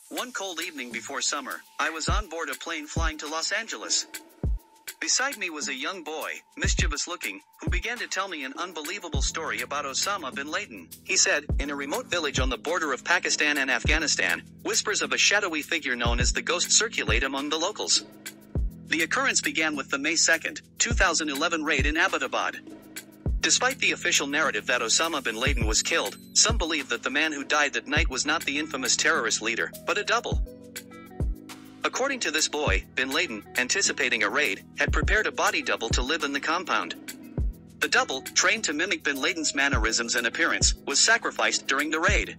One cold evening before summer, I was on board a plane flying to Los Angeles. Beside me was a young boy, mischievous looking, who began to tell me an unbelievable story about Osama bin Laden. He said, in a remote village on the border of Pakistan and Afghanistan, whispers of a shadowy figure known as the Ghost circulate among the locals. The occurrence began with the May 2, 2011 raid in Abbottabad. Despite the official narrative that Osama bin Laden was killed, some believe that the man who died that night was not the infamous terrorist leader, but a double. According to this boy, bin Laden, anticipating a raid, had prepared a body double to live in the compound. The double, trained to mimic bin Laden's mannerisms and appearance, was sacrificed during the raid.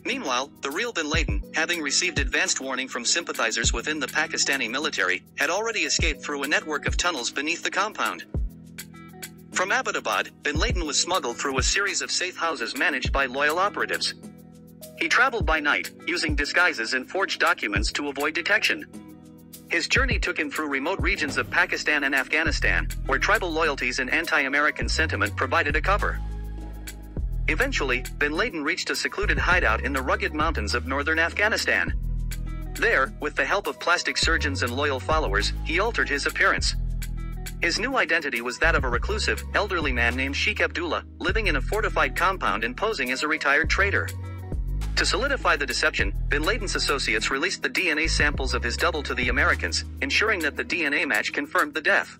Meanwhile, the real bin Laden, having received advanced warning from sympathizers within the Pakistani military, had already escaped through a network of tunnels beneath the compound. From Abbottabad, bin Laden was smuggled through a series of safe houses managed by loyal operatives. He traveled by night, using disguises and forged documents to avoid detection. His journey took him through remote regions of Pakistan and Afghanistan, where tribal loyalties and anti-American sentiment provided a cover. Eventually, bin Laden reached a secluded hideout in the rugged mountains of northern Afghanistan. There, with the help of plastic surgeons and loyal followers, he altered his appearance. His new identity was that of a reclusive, elderly man named Sheikh Abdullah, living in a fortified compound and posing as a retired trader. To solidify the deception, bin Laden's associates released the DNA samples of his double to the Americans, ensuring that the DNA match confirmed the death.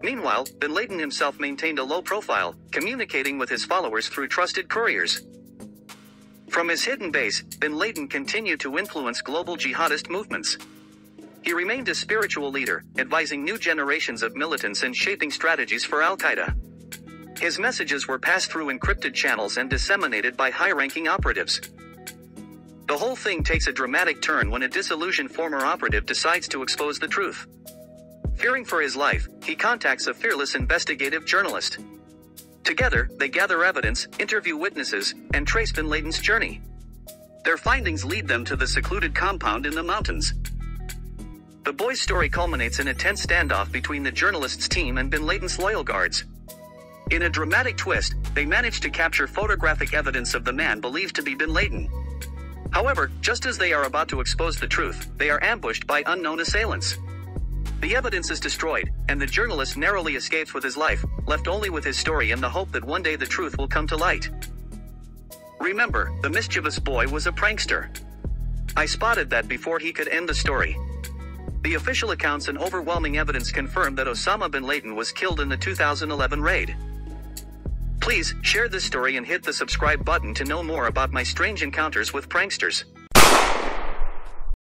Meanwhile, bin Laden himself maintained a low profile, communicating with his followers through trusted couriers. From his hidden base, bin Laden continued to influence global jihadist movements. He remained a spiritual leader, advising new generations of militants and shaping strategies for Al-Qaeda. His messages were passed through encrypted channels and disseminated by high-ranking operatives. The whole thing takes a dramatic turn when a disillusioned former operative decides to expose the truth. Fearing for his life, he contacts a fearless investigative journalist. Together, they gather evidence, interview witnesses, and trace bin Laden's journey. Their findings lead them to the secluded compound in the mountains. The boy's story culminates in a tense standoff between the journalist's team and bin Laden's loyal guards. In a dramatic twist, they manage to capture photographic evidence of the man believed to be bin Laden. However, just as they are about to expose the truth, they are ambushed by unknown assailants. The evidence is destroyed, and the journalist narrowly escapes with his life, left only with his story and the hope that one day the truth will come to light. Remember, the mischievous boy was a prankster. I spotted that before he could end the story. The official accounts and overwhelming evidence confirm that Osama bin Laden was killed in the 2011 raid. Please, share this story and hit the subscribe button to know more about my strange encounters with pranksters.